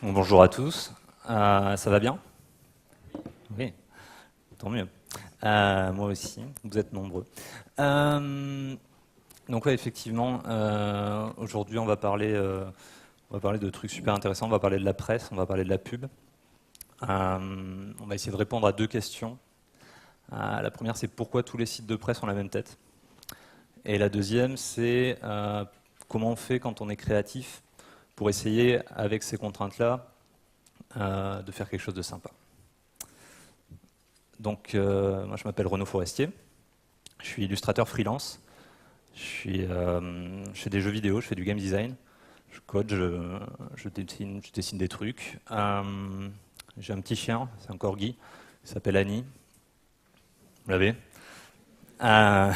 Bon, bonjour à tous. Ça va bien? Oui, tant mieux. Moi aussi, vous êtes nombreux. Euh, donc ouais, effectivement, aujourd'hui on va parler de trucs super intéressants. On va parler de la presse, on va parler de la pub. On va essayer de répondre à deux questions. La première, c'est pourquoi tous les sites de presse ont la même tête. Et la deuxième, c'est comment on fait quand on est créatif pour essayer, avec ces contraintes-là, de faire quelque chose de sympa. Donc, moi, je m'appelle Renaud Forestier. Je suis illustrateur freelance. Je fais des jeux vidéo, je fais du game design. Je code, je dessine des trucs. J'ai un petit chien, c'est un corgi, il s'appelle Annie. Vous l'avez? Euh,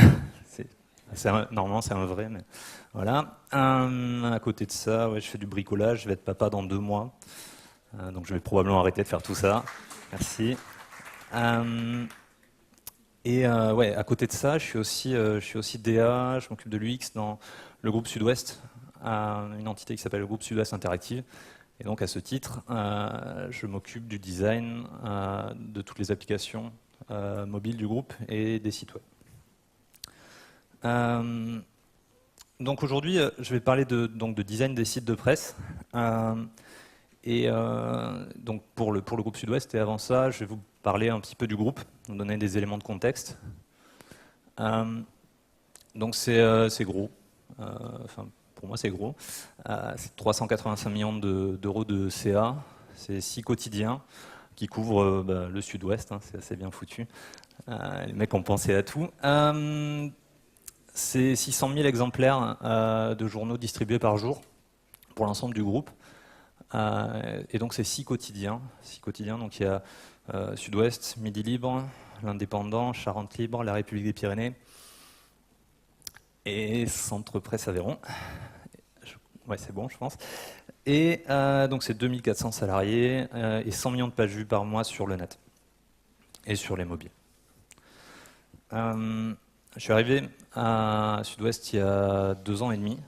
c'est- Normalement, c'est un vrai, mais voilà. À côté de ça, ouais, je fais du bricolage. Je vais être papa dans 2 mois. Donc, je vais probablement arrêter de faire tout ça. Merci. Euh, ouais, à côté de ça, je suis aussi DA, je m'occupe de l'UX dans le groupe Sud-Ouest, une entité qui s'appelle le groupe Sud-Ouest Interactive. Et donc à ce titre, je m'occupe du design de toutes les applications mobiles du groupe et des sites web. Donc aujourd'hui, je vais parler de design des sites de presse. Donc pour le groupe Sud-Ouest, et avant ça, je vais vous parler un petit peu du groupe, vous donner des éléments de contexte. Donc c'est gros. Enfin, pour moi, c'est gros. C'est 385 millions d'euros de CA. C'est 6 quotidiens qui couvrent le Sud-Ouest. Hein, c'est assez bien foutu. Les mecs ont pensé à tout. C'est 600 000 exemplaires de journaux distribués par jour pour l'ensemble du groupe. Et donc c'est 6 quotidiens. 6 quotidiens. Donc il y a Sud-Ouest, Midi Libre, L'Indépendant, Charente Libre, La République des Pyrénées et Centre Presse Aveyron. Ouais, c'est bon, je pense. Et donc c'est 2400 salariés et 100 millions de pages vues par mois sur le net et sur les mobiles. Je suis arrivé à Sud-Ouest il y a 2 ans et demi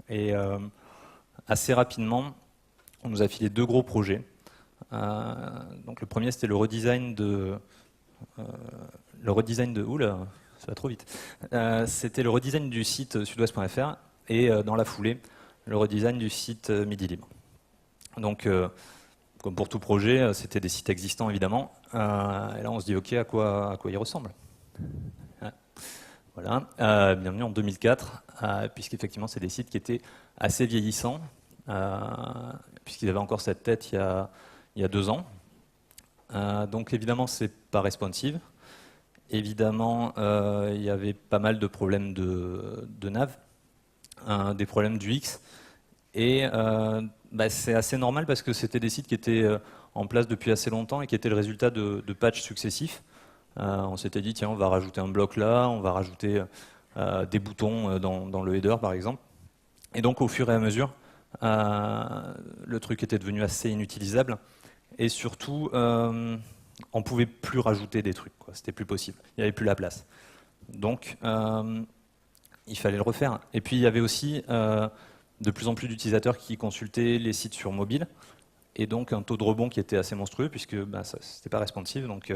et assez rapidement, on nous a filé 2 gros projets. Donc le premier, c'était le redesign de oula, ça va trop vite. C'était le redesign du site sudouest.fr et dans la foulée, le redesign du site Midi Libre. Donc, comme pour tout projet, c'était des sites existants évidemment. Et là, on se dit, ok, à quoi il ressemble? Voilà. Bienvenue en 2004, puisqu'effectivement, c'est des sites qui étaient assez vieillissants, puisqu'ils avaient encore cette tête il y a 2 ans. Donc, évidemment, c'est pas responsive. Évidemment, il y avait pas mal de problèmes de nav, des problèmes d'UX. Et c'est assez normal parce que c'était des sites qui étaient en place depuis assez longtemps et qui étaient le résultat de patchs successifs. On s'était dit, tiens, on va rajouter un bloc là, on va rajouter des boutons dans le header, par exemple. Et donc, au fur et à mesure, le truc était devenu assez inutilisable. Et surtout, on ne pouvait plus rajouter des trucs. C'était plus possible. Il n'y avait plus la place. Donc, il fallait le refaire. Et puis, il y avait aussi de plus en plus d'utilisateurs qui consultaient les sites sur mobile. Et donc, un taux de rebond qui était assez monstrueux, puisque ce n'était pas responsive. Donc,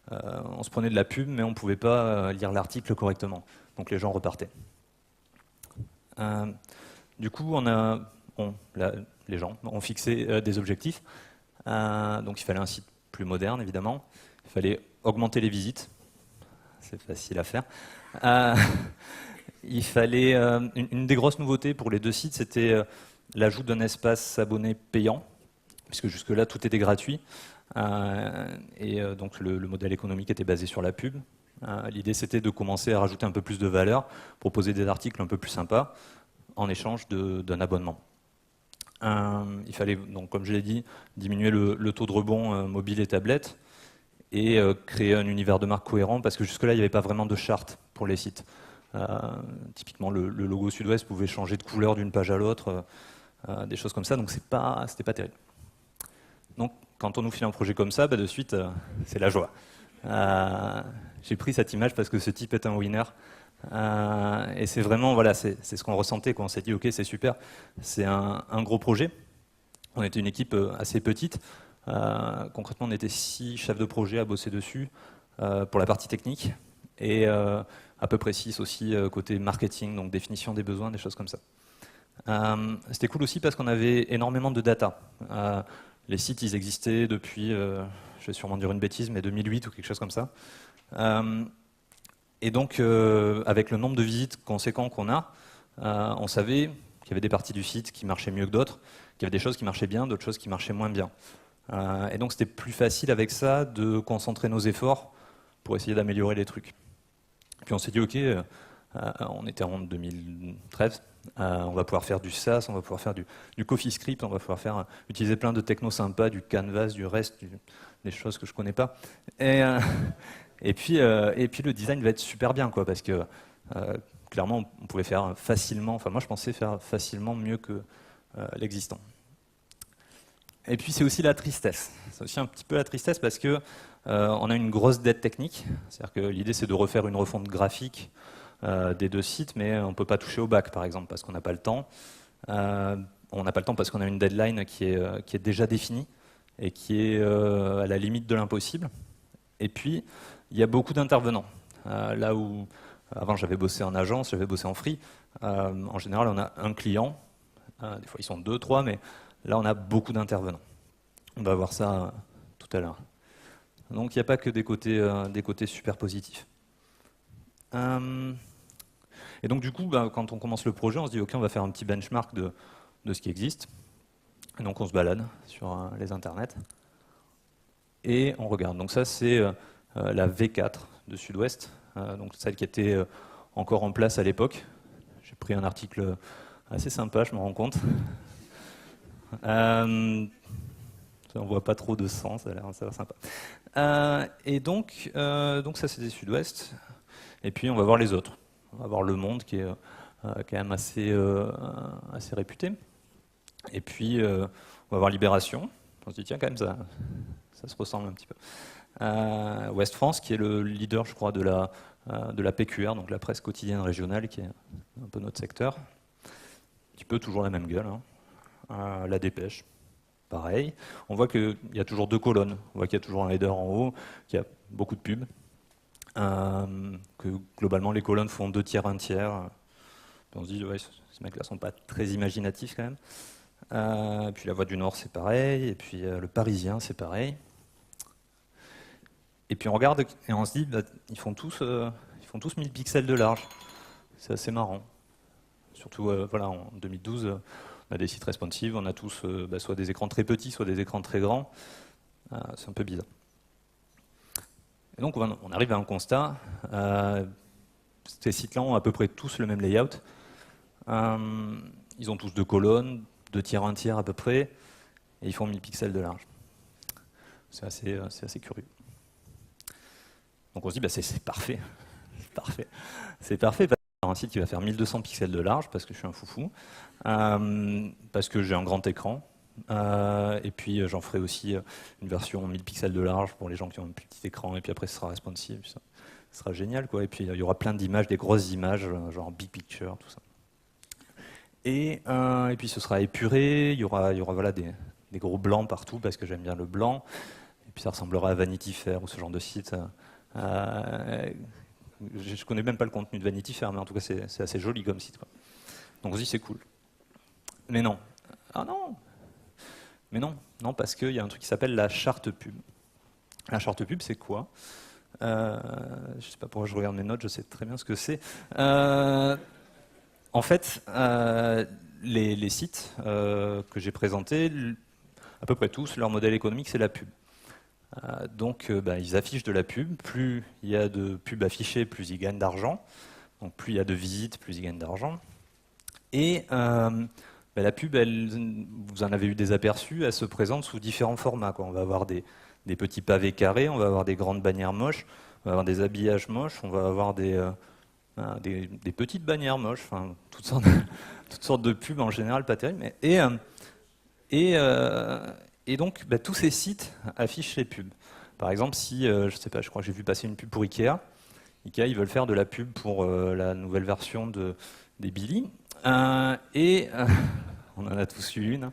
on se prenait de la pub, mais on ne pouvait pas lire l'article correctement. Donc, les gens repartaient. Du coup, les gens ont fixé des objectifs. Donc il fallait un site plus moderne, évidemment. Il fallait augmenter les visites. C'est facile à faire. Il fallait une des grosses nouveautés pour les 2 sites, c'était l'ajout d'un espace abonné payant, puisque jusque-là, tout était gratuit. Donc le modèle économique était basé sur la pub. L'idée, c'était de commencer à rajouter un peu plus de valeur, proposer des articles un peu plus sympas, en échange d'un abonnement. Il fallait, donc, comme je l'ai dit, diminuer le taux de rebond mobile et tablette et créer un univers de marque cohérent parce que jusque-là, il n'y avait pas vraiment de charte pour les sites. Typiquement, le logo Sud-Ouest pouvait changer de couleur d'une page à l'autre, des choses comme ça, donc c'était pas terrible. Donc, quand on nous file un projet comme ça, de suite, c'est la joie. J'ai pris cette image parce que ce type est un winner. Et c'est vraiment, voilà, c'est ce qu'on ressentait quand on s'est dit, ok, c'est super, c'est un gros projet. On était une équipe assez petite. Concrètement, on était 6 chefs de projet à bosser dessus pour la partie technique et à peu près 6 aussi côté marketing, donc définition des besoins, des choses comme ça. C'était cool aussi parce qu'on avait énormément de data. Les sites, ils existaient depuis, je vais sûrement dire une bêtise, mais 2008 ou quelque chose comme ça. Et donc, avec le nombre de visites conséquents qu'on a, on savait qu'il y avait des parties du site qui marchaient mieux que d'autres, qu'il y avait des choses qui marchaient bien, d'autres choses qui marchaient moins bien. Et donc, c'était plus facile avec ça de concentrer nos efforts pour essayer d'améliorer les trucs. Puis on s'est dit, ok, on était en 2013, on va pouvoir faire du SaaS, on va pouvoir faire du CoffeeScript, on va pouvoir utiliser plein de technos sympas, du Canvas, du REST, des choses que je connais pas. Et puis le design va être super bien, quoi, parce que clairement on pouvait faire facilement, enfin moi je pensais faire facilement mieux que l'existant. Et puis c'est aussi la tristesse. C'est aussi un petit peu la tristesse parce que on a une grosse dette technique. C'est-à-dire que l'idée c'est de refaire une refonte graphique des 2 sites, mais on ne peut pas toucher au bac par exemple parce qu'on n'a pas le temps. On n'a pas le temps parce qu'on a une deadline qui est déjà définie et qui est à la limite de l'impossible. Et puis il y a beaucoup d'intervenants. Là où avant j'avais bossé en agence, j'avais bossé en free, en général on a un client, des fois ils sont 2, 3, mais là on a beaucoup d'intervenants. On va voir ça tout à l'heure. Donc il n'y a pas que des côtés super positifs. Et donc du coup, quand on commence le projet, on se dit ok, on va faire un petit benchmark de ce qui existe. Et donc on se balade sur les internets et on regarde. Donc ça c'est la V4 de Sud-Ouest, donc celle qui était encore en place à l'époque. J'ai pris un article assez sympa, je me rends compte. On voit pas trop de sang, ça a l'air sympa. Et donc ça c'est des Sud-Ouest. Et puis on va voir les autres. On va voir Le Monde qui est quand même assez réputé. Et puis on va voir Libération. On se dit tiens quand même ça se ressemble un petit peu. Ouest France qui est le leader je crois de la PQR, donc la presse quotidienne régionale qui est un peu notre secteur. Un petit peu toujours la même gueule. La Dépêche. Pareil, on voit qu'il y a toujours 2 colonnes, on voit qu'il y a toujours un header en haut, qu'il y a beaucoup de pubs, que globalement les colonnes font 2 tiers, 1 tiers. On se dit, ouais, ces mecs-là sont pas très imaginatifs quand même. Puis la Voix du Nord c'est pareil, et puis le Parisien c'est pareil. Et puis on regarde et on se dit, ils font tous 1000 pixels de large. C'est assez marrant. Surtout voilà, en 2012. On a des sites responsive, on a tous soit des écrans très petits, soit des écrans très grands. C'est un peu bizarre. Et donc on arrive à un constat. Ces sites-là ont à peu près tous le même layout. Ils ont tous 2 colonnes, 2 tiers, 1 tiers à peu près, et ils font 1000 pixels de large. C'est assez curieux. Donc on se dit, c'est parfait. C'est parfait. Un site qui va faire 1200 pixels de large parce que je suis un foufou, parce que j'ai un grand écran, et puis j'en ferai aussi une version 1000 pixels de large pour les gens qui ont un plus petit écran, et puis après ce sera responsive, ça sera génial quoi. Et puis il y aura plein d'images, des grosses images, genre big picture, tout ça. Et puis ce sera épuré, il y aura voilà, des gros blancs partout parce que j'aime bien le blanc, et puis ça ressemblera à Vanity Fair ou ce genre de site. Je connais même pas le contenu de Vanity Fair, mais en tout cas c'est assez joli comme site, quoi. Donc on se dit c'est cool. Mais non. Ah non. Mais non, parce qu'il y a un truc qui s'appelle la charte pub. La charte pub, c'est quoi? Je sais pas pourquoi je regarde mes notes, je sais très bien ce que c'est. En fait, les sites que j'ai présentés, à peu près tous, leur modèle économique, c'est la pub. Donc ils affichent de la pub, plus il y a de pubs affichées, plus ils gagnent d'argent, donc plus il y a de visites, plus ils gagnent d'argent. Et la pub, vous en avez eu des aperçus, elle se présente sous différents formats, quoi. On va avoir des petits pavés carrés, on va avoir des grandes bannières moches, on va avoir des habillages moches, on va avoir des petites bannières moches, enfin toutes sortes de pubs en général pas terribles. Et donc, tous ces sites affichent les pubs. Par exemple, si, je sais pas, je crois que j'ai vu passer une pub pour Ikea. Ikea, ils veulent faire de la pub pour la nouvelle version des Billy. on en a tous eu une.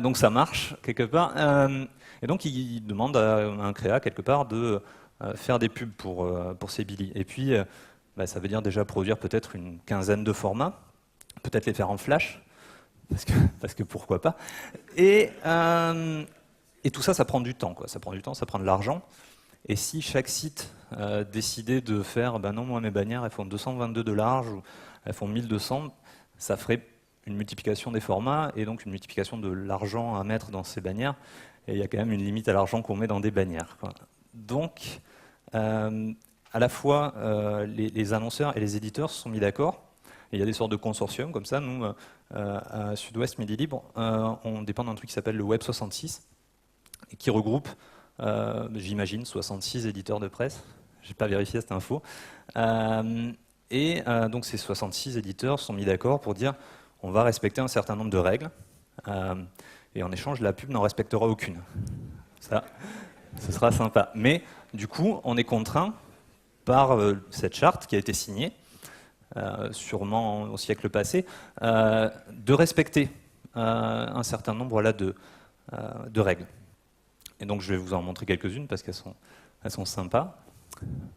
Donc ça marche quelque part. Et donc il demande à un créa quelque part de faire des pubs pour ces Billy. Et puis ça veut dire déjà produire peut-être une quinzaine de formats, peut-être les faire en flash, parce que pourquoi pas. Et tout ça, ça prend du temps, quoi. Ça prend du temps, ça prend de l'argent. Et si chaque site décidait de faire, ben non, moi mes bannières, elles font 222 de large, ou elles font 1200, ça ferait une multiplication des formats, et donc une multiplication de l'argent à mettre dans ces bannières. Et il y a quand même une limite à l'argent qu'on met dans des bannières, quoi. Donc, à la fois, les annonceurs et les éditeurs se sont mis d'accord. Il y a des sortes de consortiums comme ça. Nous, à Sud-Ouest Midi Libre, on dépend d'un truc qui s'appelle le Web 66, et qui regroupe, j'imagine, 66 éditeurs de presse. Je n'ai pas vérifié cette info. Donc ces 66 éditeurs se sont mis d'accord pour dire on va respecter un certain nombre de règles, et en échange, la pub n'en respectera aucune. Ça, ce sera sympa. Mais du coup, on est contraint par cette charte qui a été signée, sûrement au siècle passé, de respecter un certain nombre là, de règles. Et donc je vais vous en montrer quelques-unes parce qu'elles sont sympas.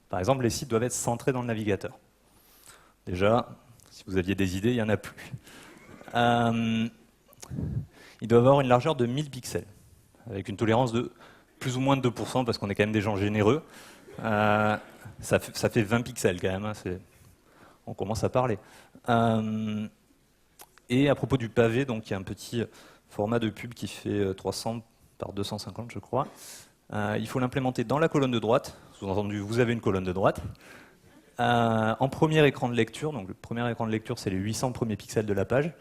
Par exemple, les sites doivent être centrés dans le navigateur. Déjà, si vous aviez des idées, il n'y en a plus. Ils doivent avoir une largeur de 1000 pixels, avec une tolérance de plus ou moins de 2%, parce qu'on est quand même des gens généreux. Ça fait 20 pixels quand même, hein, on commence à parler. Et à propos du pavé, donc il y a un petit format de pub qui fait 300 par 250, je crois. Il faut l'implémenter dans la colonne de droite. Sous-entendu, vous avez une colonne de droite. En premier écran de lecture, donc le premier écran de lecture, c'est les 800 premiers pixels de la page,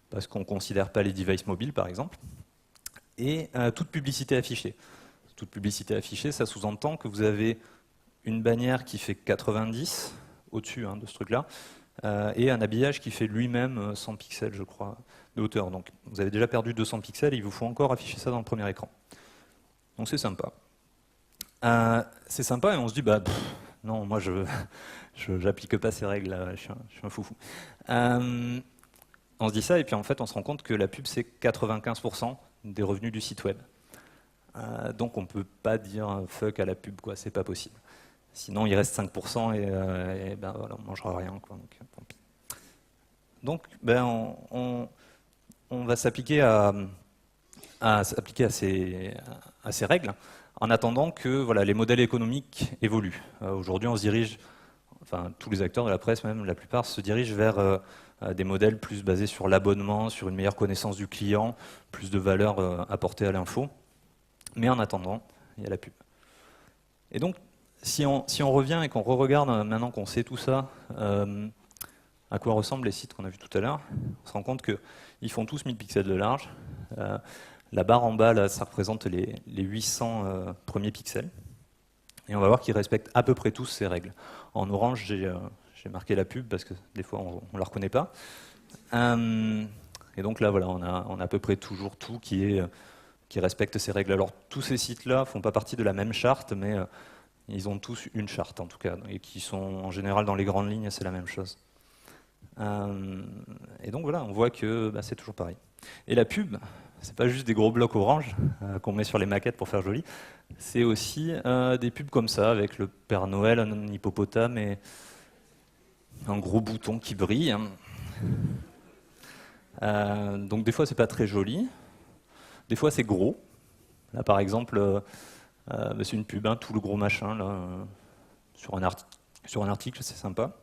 parce qu'on ne considère pas les devices mobiles, par exemple. Et toute publicité affichée. Toute publicité affichée, ça sous-entend que vous avez une bannière qui fait 90 au-dessus de ce truc-là, et un habillage qui fait lui-même 100 pixels, je crois, de hauteur. Donc vous avez déjà perdu 200 pixels et il vous faut encore afficher ça dans le premier écran. Donc c'est sympa. C'est sympa et on se dit, non, moi je n'applique pas ces règles, je suis un foufou. On se dit ça et puis en fait on se rend compte que la pub c'est 95% des revenus du site web. Donc on ne peut pas dire fuck à la pub, quoi, c'est pas possible. Sinon il reste 5% et voilà, on ne mangera rien, quoi, donc tant pis. Donc on va s'appliquer à ces règles en attendant que voilà, les modèles économiques évoluent. Aujourd'hui on se dirige, enfin tous les acteurs de la presse même, la plupart se dirigent vers des modèles plus basés sur l'abonnement, sur une meilleure connaissance du client, plus de valeur apportée à l'info. Mais en attendant, il y a la pub. Et donc, si on revient et qu'on re-regarde, maintenant qu'on sait tout ça, à quoi ressemblent les sites qu'on a vus tout à l'heure, on se rend compte qu'ils font tous 1000 pixels de large. La barre en bas, là, ça représente les 800 premiers pixels. Et on va voir qu'ils respectent à peu près tous ces règles. En orange, j'ai marqué la pub parce que des fois, on ne la reconnaît pas. Et donc là, voilà, on a à peu près toujours tout qui respecte ces règles. Alors, tous ces sites-là ne font pas partie de la même charte, mais ils ont tous une charte, en tout cas, et qui sont, en général, dans les grandes lignes, c'est la même chose. Et donc, voilà, on voit que c'est toujours pareil. Et la pub, c'est pas juste des gros blocs orange qu'on met sur les maquettes pour faire joli, c'est aussi des pubs comme ça, avec le Père Noël, un hippopotame et un gros bouton qui brille. Donc des fois c'est pas très joli, des fois c'est gros. Là par exemple, c'est une pub, tout le gros machin là, sur un article, c'est sympa.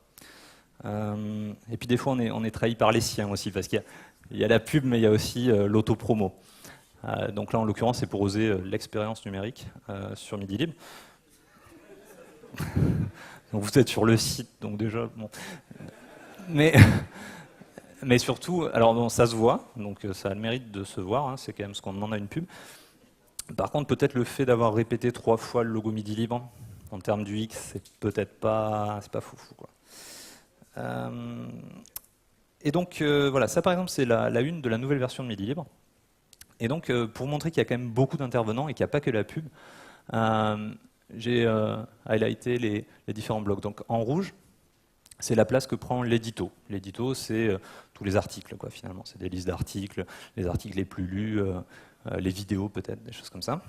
Et puis des fois on est trahi par les siens aussi, parce qu'il y a la pub mais il y a aussi l'autopromo. Donc là en l'occurrence c'est pour oser l'expérience numérique sur Midi Libre. Donc vous êtes sur le site, donc déjà bon. Mais surtout, alors bon, ça se voit, donc ça a le mérite de se voir, c'est quand même ce qu'on demande à une pub. Par contre, peut-être le fait d'avoir répété 3 fois le logo Midi Libre, en termes du X, c'est peut-être pas, c'est pas foufou, quoi. Et donc voilà, ça par exemple c'est la une de la nouvelle version de Midi Libre. Et donc pour montrer qu'il y a quand même beaucoup d'intervenants et qu'il n'y a pas que la pub, j'ai highlighté les différents blocs. Donc en rouge, c'est la place que prend l'édito. L'édito, c'est tous les articles, quoi, finalement. C'est des listes d'articles, les articles les plus lus, les vidéos peut-être, des choses comme ça.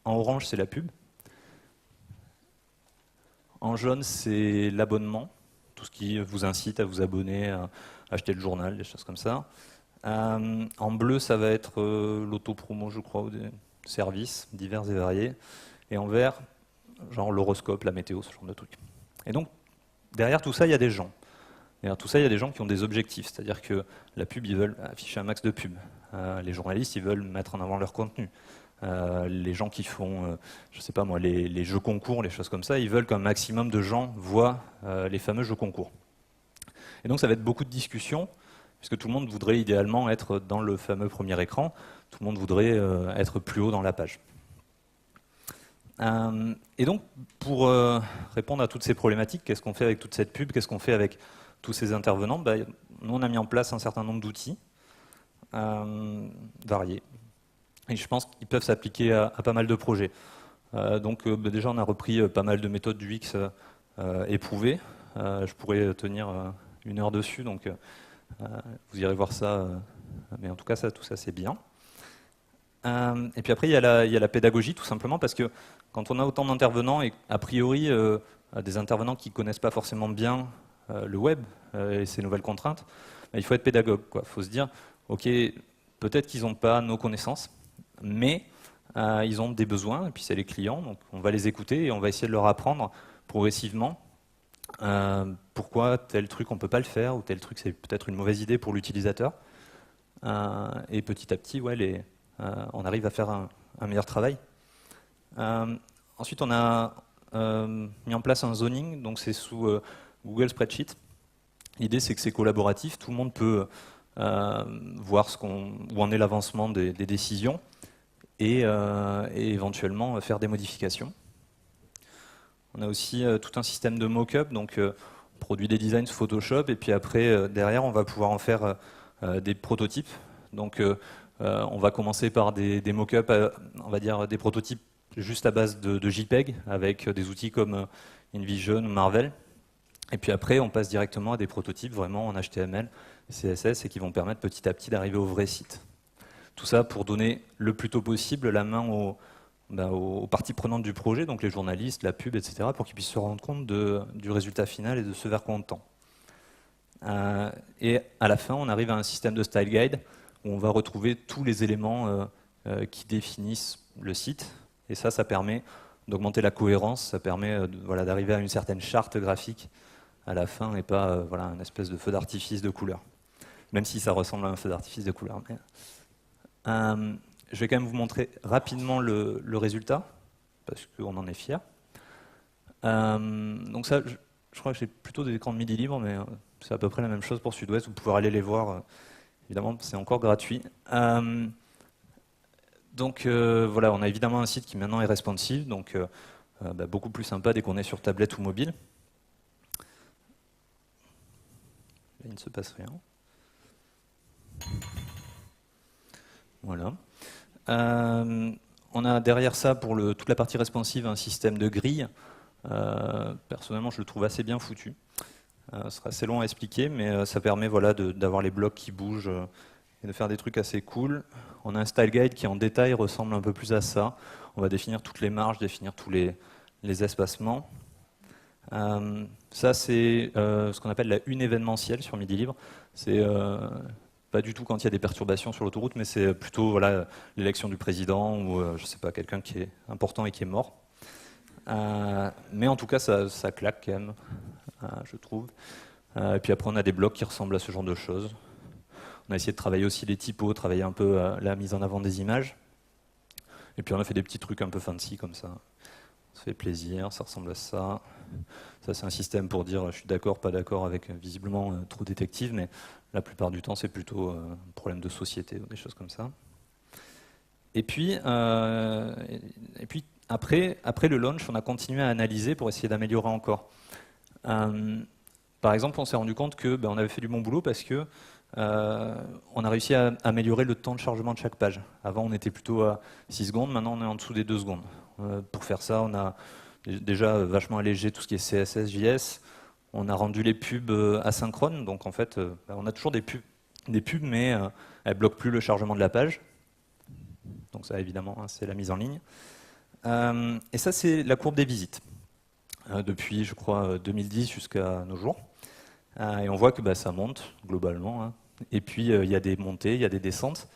En orange, c'est la pub. En jaune, c'est l'abonnement, tout ce qui vous incite à vous abonner, à acheter le journal, des choses comme ça. En bleu, ça va être l'autopromo, je crois, ou des services divers et variés. Et en vert, genre l'horoscope, la météo, ce genre de trucs. Et donc, derrière tout ça, il y a des gens. Derrière tout ça, il y a des gens qui ont des objectifs. C'est-à-dire que la pub, ils veulent afficher un max de pubs. Les journalistes, ils veulent mettre en avant leur contenu. Les gens qui font, je sais pas moi, les jeux concours, les choses comme ça, ils veulent qu'un maximum de gens voient les fameux jeux concours. Et donc ça va être beaucoup de discussions, puisque tout le monde voudrait idéalement être dans le fameux premier écran, tout le monde voudrait être plus haut dans la page. Et donc, pour répondre à toutes ces problématiques, qu'est-ce qu'on fait avec toute cette pub, qu'est-ce qu'on fait avec tous ces intervenants? Nous, on a mis en place un certain nombre d'outils variés. Et je pense qu'ils peuvent s'appliquer à pas mal de projets. Déjà, on a repris pas mal de méthodes du UX éprouvées. Je pourrais tenir 1 heure dessus, donc vous irez voir ça. Mais en tout cas, tout ça, c'est bien. Et puis après, il y a la pédagogie, tout simplement, parce que quand on a autant d'intervenants, et a priori des intervenants qui ne connaissent pas forcément bien le web et ses nouvelles contraintes, il faut être pédagogue. Il faut se dire, ok, peut-être qu'ils n'ont pas nos connaissances, mais ils ont des besoins, et puis c'est les clients, donc on va les écouter et on va essayer de leur apprendre progressivement pourquoi tel truc on ne peut pas le faire, ou tel truc c'est peut-être une mauvaise idée pour l'utilisateur. Et petit à petit, on arrive à faire un meilleur travail. Ensuite, on a mis en place un zoning, donc c'est sous Google Spreadsheet. L'idée, c'est que c'est collaboratif, tout le monde peut voir où en est l'avancement des décisions et éventuellement faire des modifications. On a aussi tout un système de mock-up, donc on produit des designs sous Photoshop, et puis après, derrière, on va pouvoir en faire des prototypes. Donc, on va commencer par des mock-up, on va dire des prototypes juste à base de JPEG, avec des outils comme InVision ou Marvel. Et puis après, on passe directement à des prototypes vraiment en HTML, CSS, et qui vont permettre petit à petit d'arriver au vrai site. Tout ça pour donner le plus tôt possible la main aux parties prenantes du projet, donc les journalistes, la pub, etc., pour qu'ils puissent se rendre compte du résultat final et de ce vers quoi on tend. Et à la fin, on arrive à un système de style guide où on va retrouver tous les éléments qui définissent le site. Et ça permet d'augmenter la cohérence, ça permet d'arriver à une certaine charte graphique à la fin et pas une espèce de feu d'artifice de couleurs. Même si ça ressemble à un feu d'artifice de couleurs. Je vais quand même vous montrer rapidement le résultat, parce qu'on en est fiers. Donc ça, je crois que j'ai plutôt des écrans de midi libre, mais c'est à peu près la même chose pour Sud-Ouest. Vous pouvez aller les voir. Évidemment, c'est encore gratuit. Voilà, on a évidemment un site qui maintenant est responsive, donc beaucoup plus sympa dès qu'on est sur tablette ou mobile. Là, il ne se passe rien. Voilà. On a derrière ça, pour toute la partie responsive, un système de grille. Personnellement, je le trouve assez bien foutu. Ce sera assez long à expliquer, mais ça permet d'avoir les blocs qui bougent et de faire des trucs assez cool. On a un style guide qui en détail ressemble un peu plus à ça. On va définir toutes les marges, définir tous les espacements. Ça, c'est ce qu'on appelle la une événementielle sur Midi Libre. C'est pas du tout quand il y a des perturbations sur l'autoroute, mais c'est plutôt l'élection du président ou je sais pas, quelqu'un qui est important et qui est mort. Mais en tout cas, ça claque quand même, je trouve. Et puis après, on a des blocs qui ressemblent à ce genre de choses. On a essayé de travailler aussi les typos, travailler un peu la mise en avant des images. Et puis on a fait des petits trucs un peu fancy comme ça. Ça fait plaisir, ça ressemble à ça. Ça, c'est un système pour dire je suis d'accord, pas d'accord avec visiblement trop détective, mais la plupart du temps, c'est plutôt un problème de société ou des choses comme ça. Et puis après le launch, on a continué à analyser pour essayer d'améliorer encore. Par exemple, on s'est rendu compte que on avait fait du bon boulot parce que on a réussi à améliorer le temps de chargement de chaque page. Avant, on était plutôt à 6 secondes, maintenant on est en dessous des 2 secondes. Pour faire ça, on a déjà vachement allégé tout ce qui est CSS, JS. On a rendu les pubs asynchrones, donc en fait, on a toujours des pubs, mais elles bloquent plus le chargement de la page. Donc ça, évidemment, hein, c'est la mise en ligne. Et ça, c'est la courbe des visites, depuis, je crois, 2010 jusqu'à nos jours. Et on voit que ça monte, globalement. Hein. Et puis, il y a des montées, il y a des descentes.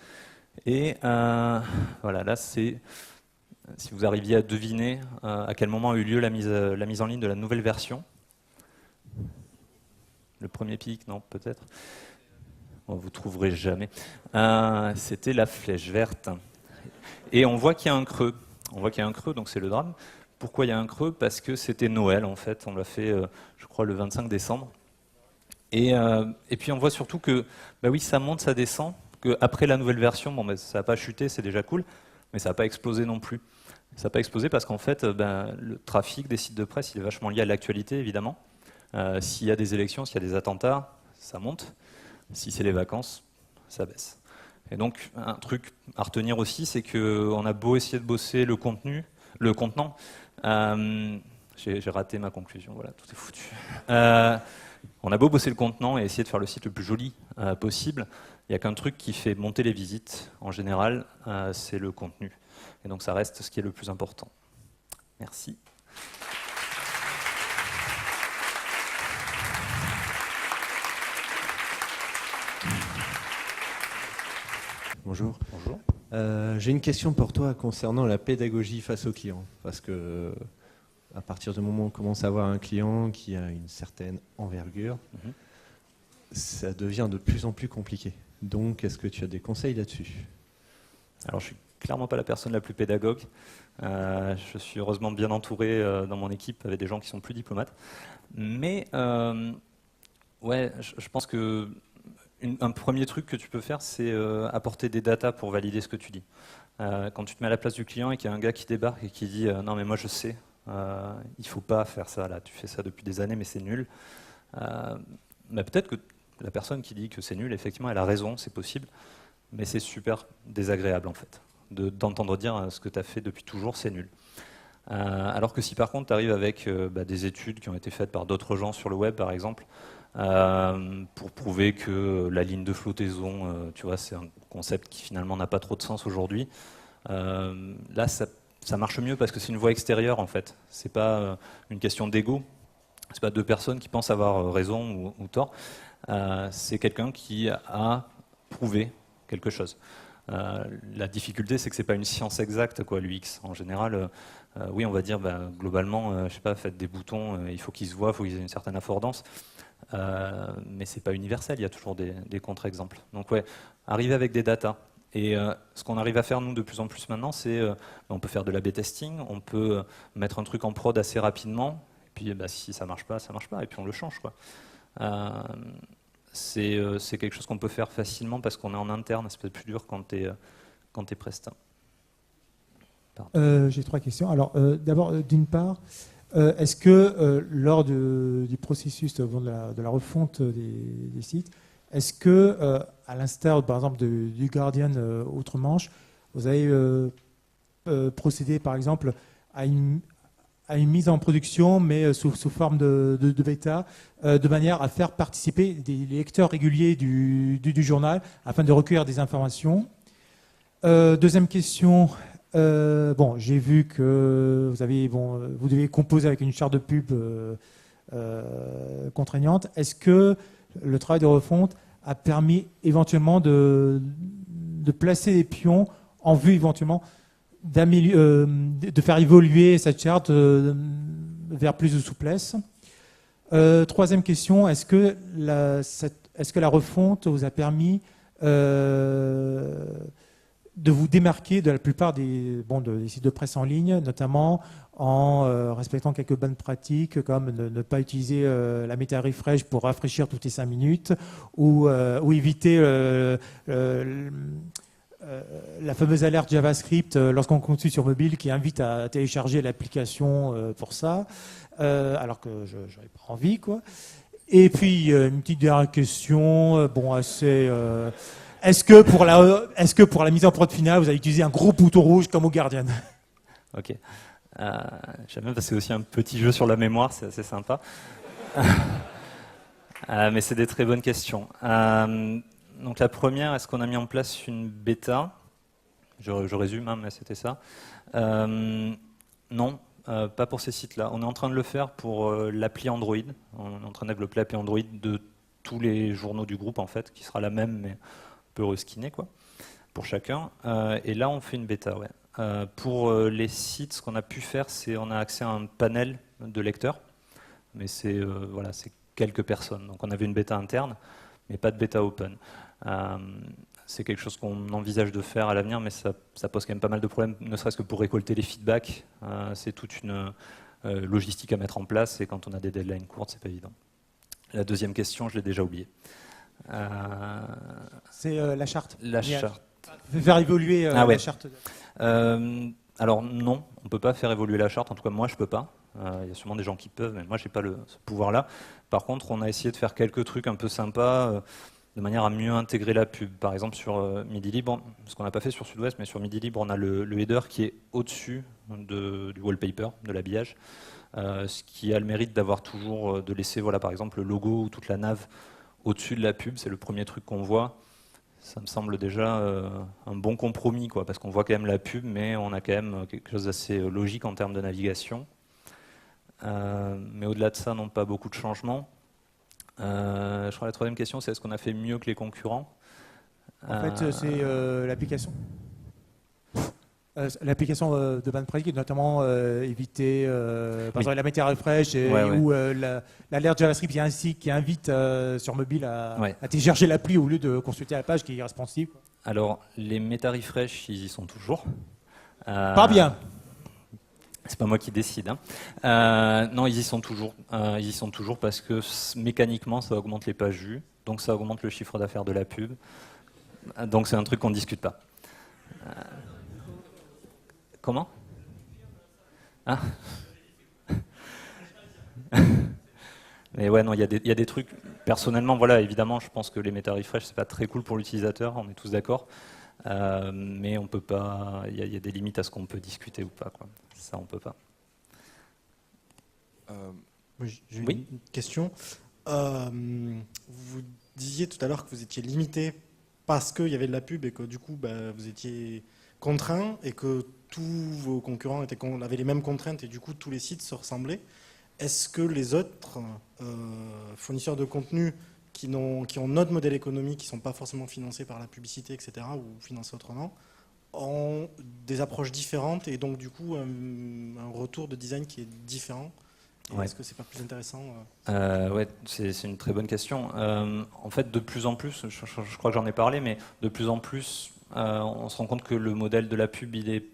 Et voilà, là, c'est... Si vous arriviez à deviner à quel moment a eu lieu la mise en ligne de la nouvelle version. Le premier pic, non, peut-être. Bon, vous ne trouverez jamais. C'était la flèche verte. Et on voit qu'il y a un creux. On voit qu'il y a un creux, donc c'est le drame. Pourquoi il y a un creux? Parce que c'était Noël, en fait. On l'a fait, je crois, le 25 décembre. Et puis on voit surtout que, oui, ça monte, ça descend. Après la nouvelle version, ça n'a pas chuté, c'est déjà cool, mais ça n'a pas explosé non plus. Ça n'a pas explosé parce qu'en fait, le trafic des sites de presse, il est vachement lié à l'actualité, évidemment. S'il y a des élections, s'il y a des attentats, ça monte. Si c'est les vacances, ça baisse. Et donc, un truc à retenir aussi, c'est qu'on a beau essayer de bosser le contenant. J'ai raté ma conclusion, voilà, tout est foutu. On a beau bosser le contenant et essayer de faire le site le plus joli possible, il n'y a qu'un truc qui fait monter les visites, en général, c'est le contenu. Et donc ça reste ce qui est le plus important. Merci. Bonjour. Bonjour. J'ai une question pour toi concernant la pédagogie face aux clients. Parce que à partir du moment où on commence à avoir un client qui a une certaine envergure, ça devient de plus en plus compliqué. Donc, est-ce que tu as des conseils là-dessus? Alors, je suis clairement pas la personne la plus pédagogue. Je suis heureusement bien entouré dans mon équipe avec des gens qui sont plus diplomates. Mais, ouais, je pense que un premier truc que tu peux faire, c'est apporter des datas pour valider ce que tu dis. Quand tu te mets à la place du client et qu'il y a un gars qui débarque et qui dit « Non, mais moi je sais, il ne faut pas faire ça, là. Tu fais ça depuis des années, mais c'est nul. » Peut-être que la personne qui dit que c'est nul, effectivement, elle a raison, c'est possible, mais c'est super désagréable, en fait, d'entendre dire ce que tu as fait depuis toujours, c'est nul. Alors que si, par contre, tu arrives avec des études qui ont été faites par d'autres gens sur le web, par exemple, pour prouver que la ligne de flottaison, tu vois, c'est un concept qui finalement n'a pas trop de sens aujourd'hui. Là, ça marche mieux parce que c'est une voie extérieure en fait. C'est pas une question d'ego. C'est pas deux personnes qui pensent avoir raison ou tort. C'est quelqu'un qui a prouvé quelque chose. La difficulté, c'est que c'est pas une science exacte, quoi, l'UX. En général, oui, on va dire, globalement, je sais pas, faites des boutons, il faut qu'ils se voient, il faut qu'ils aient une certaine affordance. Mais c'est pas universel, il y a toujours des contre-exemples. Donc ouais, arriver avec des datas. Et ce qu'on arrive à faire nous de plus en plus maintenant, c'est on peut faire de l'A/B testing, on peut mettre un truc en prod assez rapidement, et puis si ça marche pas, et puis on le change, quoi. C'est quelque chose qu'on peut faire facilement parce qu'on est en interne, c'est peut-être plus dur quand tu es prestat. J'ai trois questions. Alors d'abord, d'une part, est-ce que lors du processus de la refonte des sites, est-ce que, à l'instar par exemple du Guardian Outre-Manche, vous avez procédé par exemple à une mise en production, mais sous forme de bêta, de manière à faire participer des lecteurs réguliers du journal afin de recueillir des informations? Deuxième question. J'ai vu que vous devez composer avec une charte de pub contraignante. Est-ce que le travail de refonte a permis éventuellement de placer des pions en vue éventuellement de faire évoluer cette charte vers plus de souplesse? Troisième question, est-ce que la refonte vous a permis de vous démarquer de la plupart des sites de presse en ligne, notamment en respectant quelques bonnes pratiques comme ne pas utiliser la méta-refresh pour rafraîchir toutes les 5 minutes ou éviter la fameuse alerte JavaScript lorsqu'on consulte sur mobile qui invite à télécharger l'application pour ça, alors que je n'avais pas envie, quoi. Et puis, une petite dernière question, assez... Est-ce que pour la mise en prod finale, vous avez utilisé un gros bouton rouge comme au Guardian? Ok. J'aime bien parce que c'est aussi un petit jeu sur la mémoire, c'est assez sympa. Mais c'est des très bonnes questions. Donc la première, est-ce qu'on a mis en place une bêta? Je résume, hein, mais c'était ça. Non, pas pour ces sites-là. On est en train de le faire pour l'appli Android. On est en train de développer l'appli Android de tous les journaux du groupe, en fait, qui sera la même, mais un peu reskinée, quoi, pour chacun. Et là, on fait une bêta, ouais. Pour les sites, ce qu'on a pu faire, c'est on a accès à un panel de lecteurs, mais c'est voilà, c'est quelques personnes. Donc on avait une bêta interne, mais pas de bêta open. C'est quelque chose qu'on envisage de faire à l'avenir, mais ça pose quand même pas mal de problèmes, ne serait-ce que pour récolter les feedbacks. C'est toute une logistique à mettre en place, et quand on a des deadlines courtes, c'est pas évident. La deuxième question, je l'ai déjà oubliée. C'est la charte. La charte. Faire évoluer Ah ouais. la charte. Alors non, on ne peut pas faire évoluer la charte, en tout cas moi je ne peux pas. Il y a sûrement des gens qui peuvent, mais moi je n'ai pas ce pouvoir-là. Par contre, on a essayé de faire quelques trucs un peu sympas, de manière à mieux intégrer la pub. Par exemple sur Midi Libre, ce qu'on n'a pas fait sur Sud-Ouest, mais sur Midi Libre, on a le header qui est au-dessus du wallpaper, de l'habillage, ce qui a le mérite d'avoir toujours, de laisser voilà, par exemple le logo ou toute la nave au-dessus de la pub, c'est le premier truc qu'on voit. Ça me semble déjà un bon compromis, quoi, parce qu'on voit quand même la pub, mais on a quand même quelque chose d'assez logique en termes de navigation. Mais au-delà de ça, non, pas beaucoup de changements. Je crois que la troisième question, c'est est-ce qu'on a fait mieux que les concurrents? En fait, c'est l'application. L'application de ban pratique, notamment éviter par exemple, la météo refresh ou l'alerte JavaScript qui invite sur mobile à télécharger l'appli au lieu de consulter la page qui est responsive. Alors, les meta refresh, ils y sont toujours. Pas bien. C'est pas moi qui décide. Hein. Non, ils y sont toujours. Ils y sont toujours parce que mécaniquement, ça augmente les pages vues, donc ça augmente le chiffre d'affaires de la pub. Donc c'est un truc qu'on ne discute pas. Comment? Ah. Mais ouais, non, il y a des trucs. Personnellement, voilà, évidemment, je pense que les meta refresh, c'est pas très cool pour l'utilisateur, on est tous d'accord. Mais on peut pas. Il y a des limites à ce qu'on peut discuter ou pas, quoi. Ça, on peut pas. J'ai une question. Vous disiez tout à l'heure que vous étiez limité parce qu'il y avait de la pub et que du coup, vous étiez contraint et que tous vos concurrents avaient les mêmes contraintes et du coup, tous les sites se ressemblaient. Est-ce que les autres fournisseurs de contenu qui ont notre modèle économique, qui ne sont pas forcément financés par la publicité, etc., ou financés autrement, ont des approches différentes et donc du coup un retour de design qui est différent? Ouais. Est-ce que c'est pas plus intéressant Ouais, c'est une très bonne question. En fait, de plus en plus, je crois que j'en ai parlé, mais de plus en plus, on se rend compte que le modèle de la pub, il est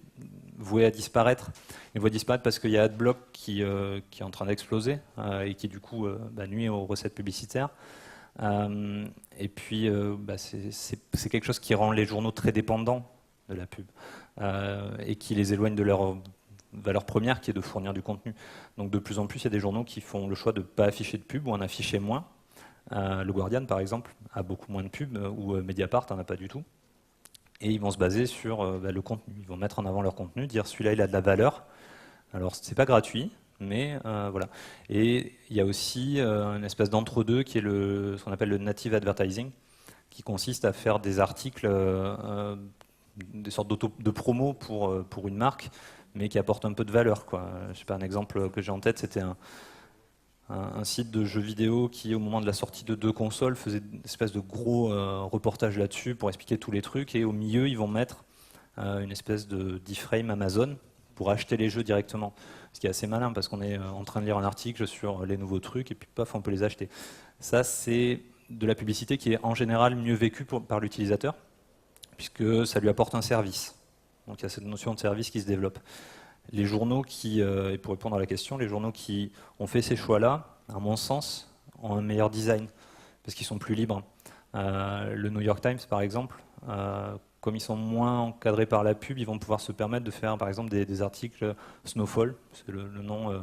voué à disparaître. Il voué à disparaître parce qu'il y a AdBlock qui est en train d'exploser et qui du coup nuit aux recettes publicitaires. Et puis, c'est quelque chose qui rend les journaux très dépendants de la pub et qui les éloigne de leur valeur première qui est de fournir du contenu. Donc de plus en plus, il y a des journaux qui font le choix de ne pas afficher de pub ou en afficher moins. Le Guardian, par exemple, a beaucoup moins de pub, ou Mediapart n'en a pas du tout. Et ils vont se baser sur le contenu. Ils vont mettre en avant leur contenu, dire celui-là, il a de la valeur. Alors, c'est pas gratuit, mais voilà. Et il y a aussi une espèce d'entre-deux qui est ce qu'on appelle le native advertising, qui consiste à faire des articles, des sortes de promo pour une marque, mais qui apporte un peu de valeur, quoi. Je sais pas, un exemple que j'ai en tête, c'était un site de jeux vidéo qui, au moment de la sortie de 2 consoles, faisait une espèce de gros reportage là-dessus pour expliquer tous les trucs, et au milieu, ils vont mettre une espèce d'e-frame Amazon pour acheter les jeux directement. Ce qui est assez malin, parce qu'on est en train de lire un article sur les nouveaux trucs, et puis paf, on peut les acheter. Ça, c'est de la publicité qui est en général mieux vécue par l'utilisateur, puisque ça lui apporte un service. Donc il y a cette notion de service qui se développe. Les journaux et pour répondre à la question, les journaux qui ont fait ces choix-là, à mon sens, ont un meilleur design, parce qu'ils sont plus libres. Le New York Times, par exemple, comme ils sont moins encadrés par la pub, ils vont pouvoir se permettre de faire, par exemple, des articles Snowfall, c'est le nom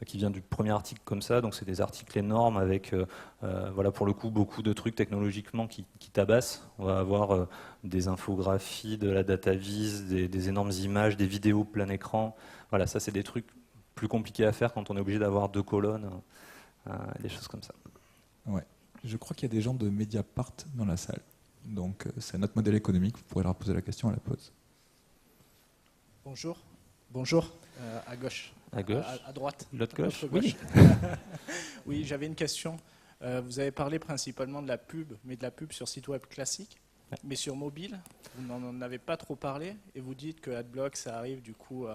qui vient du premier article comme ça, donc c'est des articles énormes avec, voilà, pour le coup, beaucoup de trucs technologiquement qui tabassent. On va avoir des infographies, de la data vis, des énormes images, des vidéos plein écran. Voilà, ça c'est des trucs plus compliqués à faire quand on est obligé d'avoir 2 colonnes. des choses comme ça. Ouais. Je crois qu'il y a des gens de Mediapart dans la salle. Donc c'est notre modèle économique, vous pourrez leur poser la question à la pause. Bonjour. Bonjour. À gauche. À gauche. À droite. L'autre gauche. Oui. Oui, j'avais une question. Vous avez parlé principalement de la pub, mais de la pub sur site web classique. Ouais. Mais sur mobile, vous n'en avez pas trop parlé et vous dites que AdBlock, ça arrive, du coup,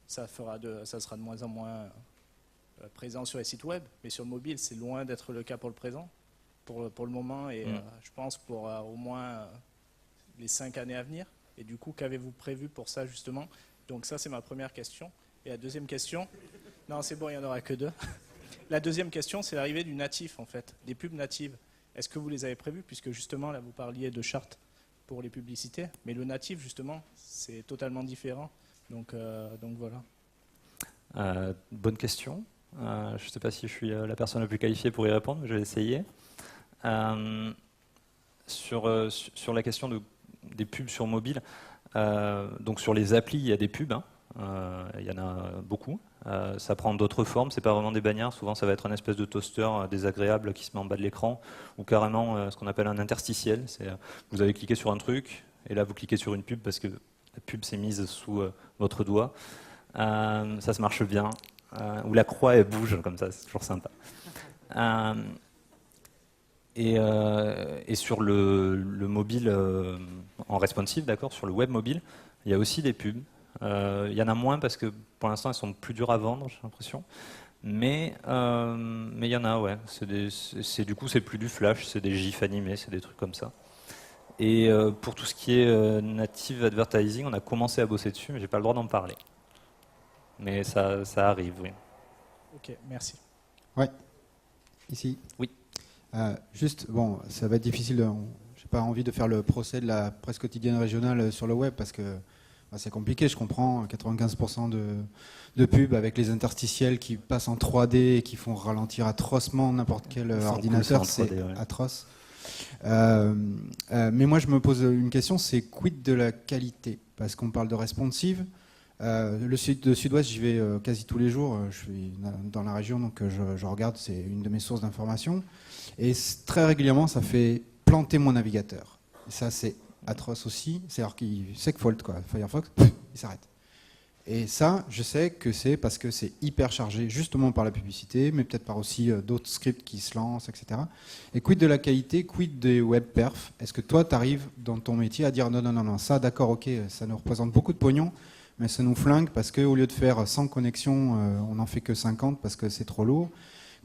ça sera de moins en moins présent sur les sites web. Mais sur mobile, c'est loin d'être le cas pour le présent, pour le moment, et je pense pour au moins les 5 années à venir. Et du coup, qu'avez-vous prévu pour ça, justement? Donc ça, c'est ma première question. Et la deuxième question, non, c'est bon, il n'y en aura que 2. La deuxième question, c'est l'arrivée du natif, en fait, des pubs natives. Est-ce que vous les avez prévues? Puisque justement, là, vous parliez de chartes pour les publicités. Mais le natif, justement, c'est totalement différent. Donc voilà. Bonne question. Je ne sais pas si je suis la personne la plus qualifiée pour y répondre, mais je vais essayer. Sur la question des pubs sur mobile, donc sur les applis, il y a des pubs. Il y en a beaucoup. Ça prend d'autres formes, c'est pas vraiment des bannières. Souvent, ça va être une espèce de toaster désagréable qui se met en bas de l'écran, ou carrément ce qu'on appelle un interstitiel. C'est vous avez cliqué sur un truc, et là vous cliquez sur une pub parce que la pub s'est mise sous votre doigt. Ça se marche bien. Ou la croix elle bouge comme ça, c'est toujours sympa. Et sur le mobile en responsive, d'accord, sur le web mobile, il y a aussi des pubs. Il y en a moins parce que pour l'instant elles sont plus dures à vendre, j'ai l'impression. Mais il y en a, ouais. Du coup, c'est plus du flash, c'est des gifs animés, c'est des trucs comme ça. Et pour tout ce qui est native advertising, on a commencé à bosser dessus, mais j'ai pas le droit d'en parler. Mais ça arrive, oui. Ok, merci. Ouais. Ici. Oui. Juste, bon, ça va être difficile. J'ai pas envie de faire le procès de la presse quotidienne régionale sur le web parce que c'est compliqué. Je comprends 95% de pubs avec les interstitiels qui passent en 3D et qui font ralentir atrocement n'importe quel ordinateur. C'est 3D, ouais. Atroce. Mais moi, je me pose une question, c'est quid de la qualité? Parce qu'on parle de responsive. Le Sud-Ouest, j'y vais quasi tous les jours. Je suis dans la région, donc je regarde, c'est une de mes sources d'information. Et très régulièrement, ça fait planter mon navigateur. Et ça, c'est atroce aussi. C'est-à-dire qu'il segfault, quoi. Firefox, il s'arrête. Et ça, je sais que c'est parce que c'est hyper chargé, justement par la publicité, mais peut-être par aussi d'autres scripts qui se lancent, etc. Et quid de la qualité, quid des web perfs? Est-ce que toi, tu arrives dans ton métier à dire non, ça, d'accord, ok, ça nous représente beaucoup de pognon, mais ça nous flingue parce qu'au lieu de faire 100 connexions, on n'en fait que 50 parce que c'est trop lourd.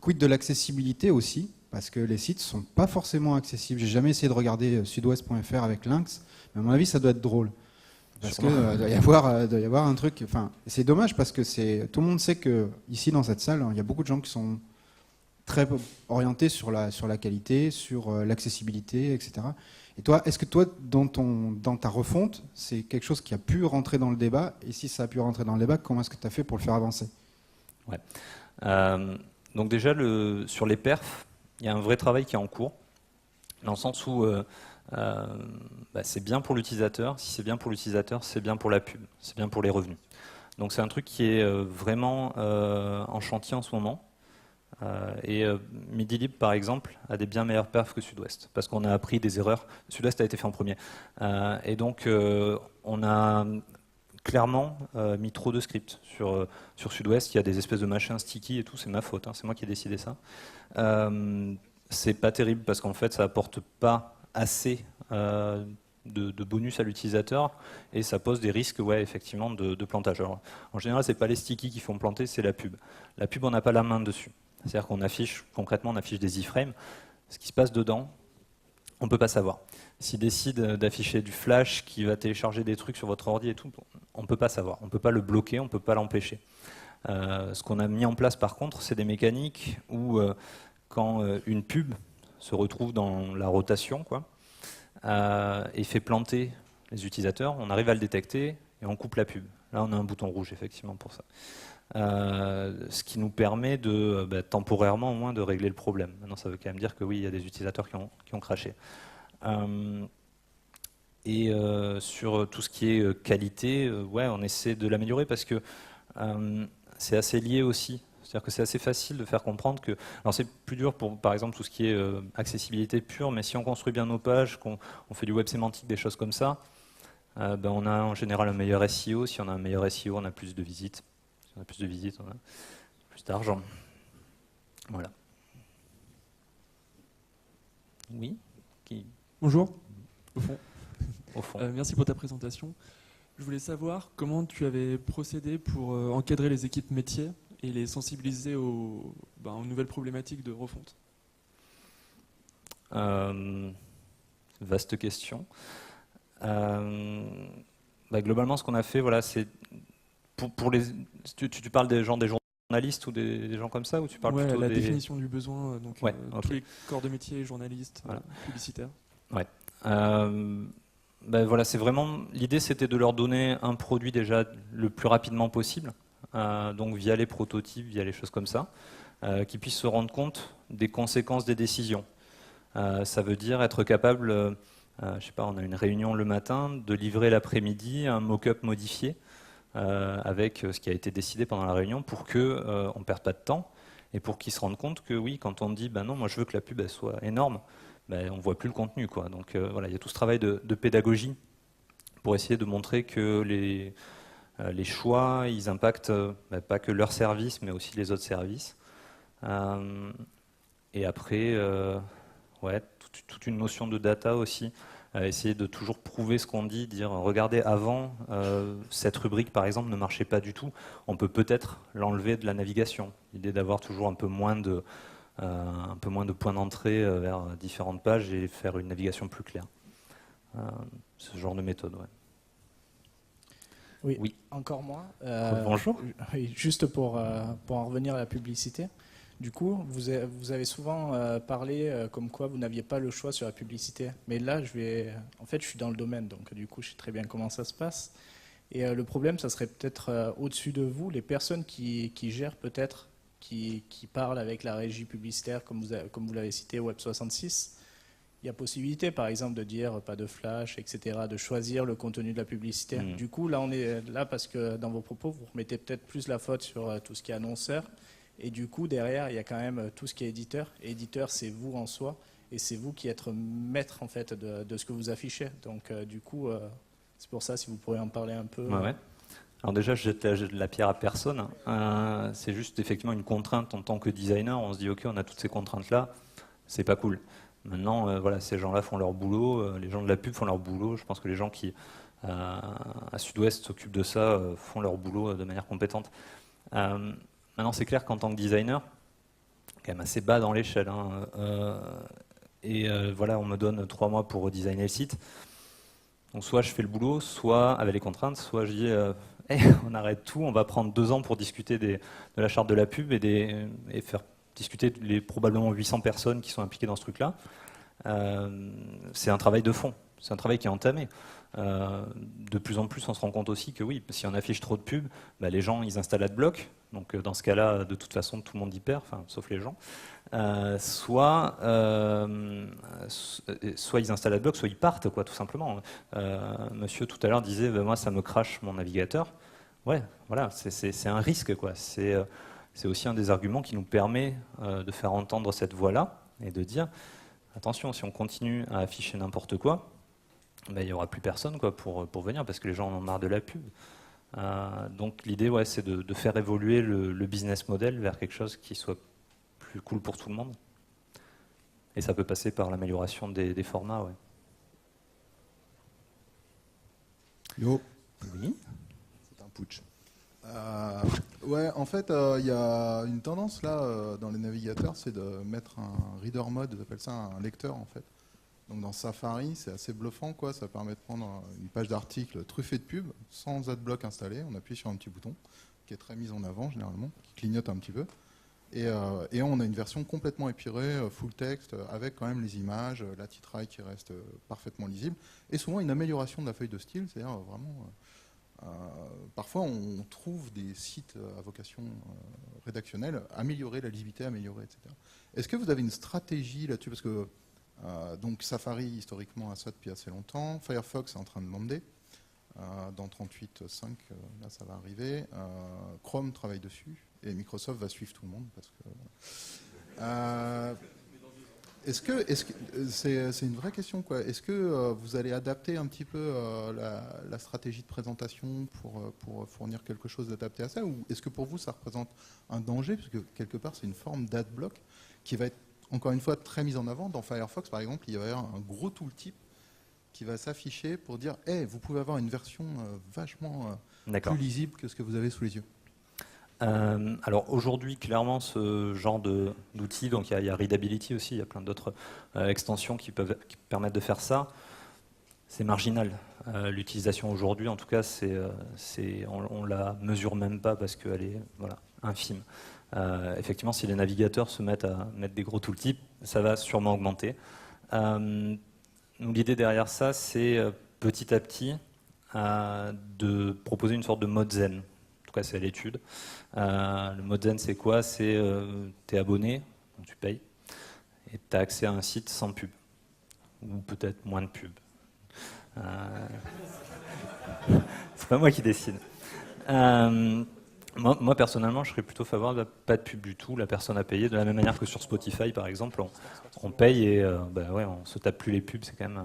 Quid de l'accessibilité aussi, parce que les sites ne sont pas forcément accessibles. J'ai jamais essayé de regarder sudouest.fr avec Lynx, mais à mon avis, ça doit être drôle. Parce qu'il doit y avoir un truc... Enfin, c'est dommage parce que tout le monde sait qu'ici, dans cette salle, il y a beaucoup de gens qui sont très orientés sur la qualité, sur l'accessibilité, etc. Et toi, est-ce que toi, dans ta refonte, c'est quelque chose qui a pu rentrer dans le débat? Et si ça a pu rentrer dans le débat, comment est-ce que tu as fait pour le faire avancer? Ouais. Donc déjà, sur les perfs, il y a un vrai travail qui est en cours, dans le sens où c'est bien pour l'utilisateur. Si c'est bien pour l'utilisateur, c'est bien pour la pub, c'est bien pour les revenus. Donc c'est un truc qui est vraiment en chantier en ce moment. Et Midi Libre, par exemple, a des bien meilleurs perfs que Sud-Ouest, parce qu'on a appris des erreurs. Sud-Ouest a été fait en premier. Et donc, on a clairement mis trop de scripts sur Sud-Ouest. Il y a des espèces de machins sticky et tout, c'est ma faute, hein, c'est moi qui ai décidé ça. C'est pas terrible, parce qu'en fait, ça apporte pas assez de bonus à l'utilisateur, et ça pose des risques, ouais, effectivement, de plantage. Alors, en général, c'est pas les stickies qui font planter, c'est la pub. La pub, on n'a pas la main dessus. C'est-à-dire qu'on affiche, concrètement, on affiche des iframes. Ce qui se passe dedans, on ne peut pas savoir. S'il décide d'afficher du flash qui va télécharger des trucs sur votre ordi et tout, on ne peut pas savoir. On ne peut pas le bloquer, on ne peut pas l'empêcher. Ce qu'on a mis en place, par contre, c'est des mécaniques où, quand une pub se retrouve dans la rotation, quoi, et fait planter les utilisateurs, on arrive à le détecter et on coupe la pub. Là, on a un bouton rouge, effectivement, pour ça. Ce qui nous permet de, temporairement au moins, de régler le problème. Maintenant, ça veut quand même dire que oui, il y a des utilisateurs qui ont craché. Et sur tout ce qui est qualité, ouais, on essaie de l'améliorer parce que c'est assez lié aussi. C'est-à-dire que c'est assez facile de faire comprendre que... Alors c'est plus dur pour, par exemple, tout ce qui est accessibilité pure, mais si on construit bien nos pages, qu'on fait du web sémantique, des choses comme ça, on a en général un meilleur SEO. Si on a un meilleur SEO, on a plus de visites. Si on a plus de visites, on a plus d'argent. Voilà. Oui qui... Bonjour. Au fond. Au fond. Merci pour ta présentation. Je voulais savoir comment tu avais procédé pour encadrer les équipes métiers et les sensibiliser aux nouvelles problématiques de refonte. Vaste question. Globalement, ce qu'on a fait, voilà, c'est pour les. Tu parles des journalistes ou des gens comme ça, ou tu parles plutôt la des... définition du besoin, donc okay. Tous les corps de métier, journalistes, voilà. Publicitaires. Ouais. Voilà, c'est vraiment l'idée, c'était de leur donner un produit déjà le plus rapidement possible, donc via les prototypes, via les choses comme ça, qu'ils puissent se rendre compte des conséquences des décisions. Ça veut dire être capable, je sais pas, on a une réunion le matin, de livrer l'après-midi un mock-up modifié avec ce qui a été décidé pendant la réunion pour que on perde pas de temps et pour qu'ils se rendent compte que oui, quand on dit non, moi je veux que la pub elle soit énorme. On ne voit plus le contenu, quoi. Donc voilà, il y a tout ce travail de pédagogie pour essayer de montrer que les choix, ils impactent pas que leur service, mais aussi les autres services. Et après, toute une notion de data aussi, essayer de toujours prouver ce qu'on dit, dire regardez, avant, cette rubrique par exemple ne marchait pas du tout, on peut peut-être l'enlever de la navigation. L'idée d'avoir toujours un peu moins de points d'entrée vers différentes pages et faire une navigation plus claire. Ce genre de méthode, ouais. Oui. Encore moi. Bonjour. Juste pour en revenir à la publicité. Du coup, vous avez souvent parlé comme quoi vous n'aviez pas le choix sur la publicité. Mais là, en fait, je suis dans le domaine, donc du coup, je sais très bien comment ça se passe. Et le problème, ça serait peut-être au-dessus de vous, les personnes qui gèrent peut-être, qui parlent avec la régie publicitaire, comme vous l'avez cité, Web66. Il y a possibilité, par exemple, de dire pas de flash, etc., de choisir le contenu de la publicité. Du coup, là, on est là parce que dans vos propos, vous remettez peut-être plus la faute sur tout ce qui est annonceur. Et du coup, derrière, il y a quand même tout ce qui est éditeur. Et éditeur, c'est vous en soi. Et c'est vous qui êtes maître, en fait, de ce que vous affichez. Donc, du coup, c'est pour ça, si vous pourriez en parler un peu. Ouais. Alors déjà, je jette la pierre à personne. C'est juste effectivement une contrainte en tant que designer. On se dit, ok, on a toutes ces contraintes-là, c'est pas cool. Maintenant, voilà, ces gens-là font leur boulot, les gens de la pub font leur boulot. Je pense que les gens qui, à Sud-Ouest, s'occupent de ça, font leur boulot de manière compétente. Maintenant, c'est clair qu'en tant que designer, quand même assez bas dans l'échelle. Voilà, on me donne 3 mois pour redesigner le site. Donc soit je fais le boulot, soit avec les contraintes, soit je dis on arrête tout, on va prendre 2 ans pour discuter de la charte de la pub et faire discuter les probablement 800 personnes qui sont impliquées dans ce truc-là. C'est un travail de fond, c'est un travail qui est entamé. De plus en plus, on se rend compte aussi que oui, si on affiche trop de pubs, les gens ils installent AdBlock. Donc dans ce cas-là, de toute façon, tout le monde y perd, sauf les gens. Soit ils installent AdBlock, soit ils partent, quoi, tout simplement. Monsieur tout à l'heure disait, moi ça me crache mon navigateur. Ouais, voilà, c'est un risque, quoi. C'est aussi un des arguments qui nous permet de faire entendre cette voix-là et de dire, attention, si on continue à afficher n'importe quoi, il n'y aura plus personne, quoi, pour venir, parce que les gens en ont marre de la pub. Donc l'idée, c'est de faire évoluer le business model vers quelque chose qui soit plus cool pour tout le monde. Et ça peut passer par l'amélioration des formats. Ouais. Yo. Oui. C'est un putsch. En fait, il y a une tendance là dans les navigateurs, c'est de mettre un reader mode, ils appellent ça un lecteur en fait. Donc dans Safari, c'est assez bluffant, quoi. Ça permet de prendre une page d'article truffée de pubs, sans AdBlock installé. On appuie sur un petit bouton qui est très mis en avant généralement, qui clignote un petit peu. Et on a une version complètement épurée, full text, avec quand même les images, la titraille qui reste parfaitement lisible, et souvent une amélioration de la feuille de style, c'est-à-dire vraiment... parfois, on trouve des sites à vocation rédactionnelle, améliorer la lisibilité, améliorer, etc. Est-ce que vous avez une stratégie là-dessus? Parce que donc Safari, historiquement, a ça depuis assez longtemps. Firefox est en train de demander. Dans 38.5, là ça va arriver. Chrome travaille dessus et Microsoft va suivre tout le monde parce que. Est-ce que c'est une vraie question quoi. Est-ce que vous allez adapter un petit peu la stratégie de présentation pour fournir quelque chose d'adapté à ça, ou est-ce que pour vous ça représente un danger parce que quelque part c'est une forme d'adblock qui va être encore une fois très mise en avant dans Firefox par exemple. Il va y avoir un gros tooltip qui va s'afficher pour dire hey, vous pouvez avoir une version vachement plus lisible que ce que vous avez sous les yeux. Alors aujourd'hui, clairement, ce genre d'outils, donc il y a Readability aussi, il y a plein d'autres extensions qui permettent de faire ça. C'est marginal. L'utilisation aujourd'hui, en tout cas, on la mesure même pas parce qu'elle est infime. Effectivement, si les navigateurs se mettent à mettre des gros tooltips, ça va sûrement augmenter. L'idée derrière ça, c'est petit à petit de proposer une sorte de mode zen. En tout cas, c'est à l'étude. Le mode zen, c'est quoi? C'est t'es abonné, donc tu payes, et tu as accès à un site sans pub, ou peut-être moins de pub. C'est pas moi qui décide. Moi, personnellement, je serais plutôt favorable à pas de pub du tout. La personne a payé, de la même manière que sur Spotify, par exemple, on paye et on se tape plus les pubs. C'est quand même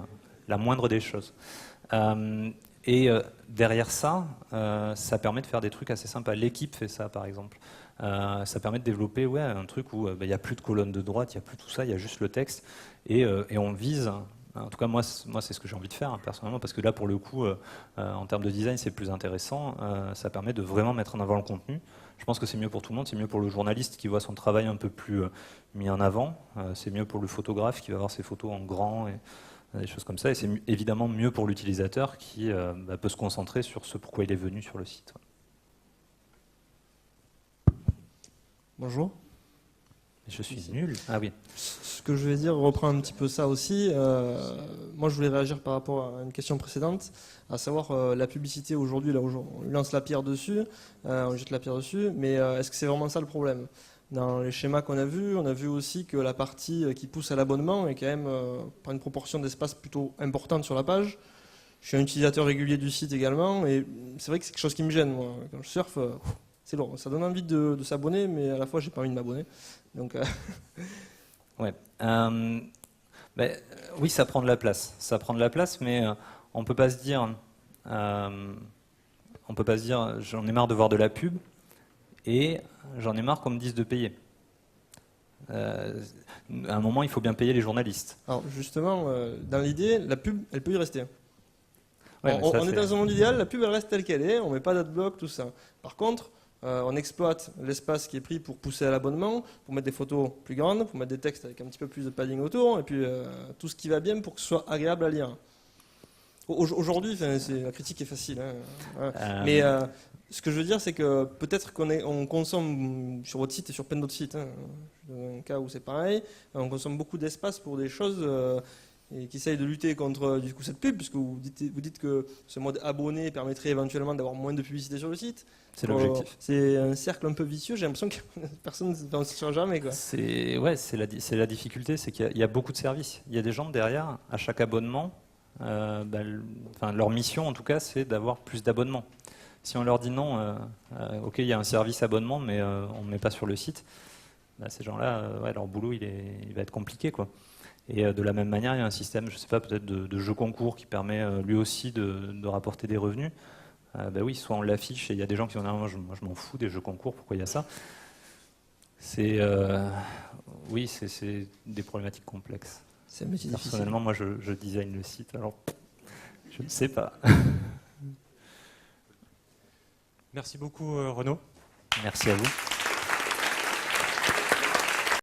la moindre des choses. Derrière ça, ça permet de faire des trucs assez sympas. L'équipe fait ça, par exemple. Ça permet de développer un truc où il n'y a plus de colonne de droite, il n'y a plus tout ça, il y a juste le texte. Et on vise, en tout cas moi c'est ce que j'ai envie de faire personnellement, parce que là pour le coup, en termes de design c'est plus intéressant. Ça permet de vraiment mettre en avant le contenu. Je pense que c'est mieux pour tout le monde, c'est mieux pour le journaliste qui voit son travail un peu plus mis en avant. C'est mieux pour le photographe qui va voir ses photos en grand. Des choses comme ça, et c'est évidemment mieux pour l'utilisateur qui peut se concentrer sur ce pourquoi il est venu sur le site. Bonjour. Je suis nul. Ah oui. Ce que je vais dire reprend un petit peu ça aussi. Moi, je voulais réagir par rapport à une question précédente, à savoir la publicité aujourd'hui, là où on lance la pierre dessus, on jette la pierre dessus, mais est-ce que c'est vraiment ça le problème ? Dans les schémas qu'on a vus, on a vu aussi que la partie qui pousse à l'abonnement est quand même prend une proportion d'espace plutôt importante sur la page. Je suis un utilisateur régulier du site également, et c'est vrai que c'est quelque chose qui me gêne. Moi. Quand je surfe, c'est lourd. Ça donne envie de s'abonner, mais à la fois, j'ai pas envie de m'abonner. Donc, ouais. Oui, ça prend de la place. Ça prend de la place, mais on peut pas se dire, j'en ai marre de voir de la pub. Et j'en ai marre qu'on me dise de payer. À un moment, il faut bien payer les journalistes. Alors justement, dans l'idée, la pub, elle peut y rester. Ouais, on est dans un monde idéal, la pub, elle reste telle qu'elle est, on ne met pas d'adblock, tout ça. Par contre, on exploite l'espace qui est pris pour pousser à l'abonnement, pour mettre des photos plus grandes, pour mettre des textes avec un petit peu plus de padding autour, et puis tout ce qui va bien pour que ce soit agréable à lire. Aujourd'hui, la critique est facile. Mais ce que je veux dire, c'est que peut-être qu'on consomme sur votre site et sur plein d'autres sites, dans un cas où c'est pareil, on consomme beaucoup d'espace pour des choses et qui essayent de lutter contre du coup, cette pub, puisque vous dites que ce mode abonné permettrait éventuellement d'avoir moins de publicité sur le site. C'est l'objectif. C'est un cercle un peu vicieux, j'ai l'impression que personne ne s'en sortira jamais. C'est la difficulté, c'est qu'il y a beaucoup de services. Il y a des gens derrière, à chaque abonnement, leur mission en tout cas, c'est d'avoir plus d'abonnements. Si on leur dit non, ok, il y a un service abonnement, mais on ne met pas sur le site, ces gens-là, leur boulot, il va être compliqué, quoi. Et de la même manière, il y a un système, je sais pas, peut-être de jeu concours qui permet lui aussi de rapporter des revenus. Oui, soit on l'affiche et il y a des gens qui disent moi je m'en fous des jeux concours, pourquoi il y a ça? C'est des problématiques complexes. C'est un métier difficile. Personnellement, moi je design le site, alors je ne sais pas. Merci beaucoup Renaud. Merci à vous.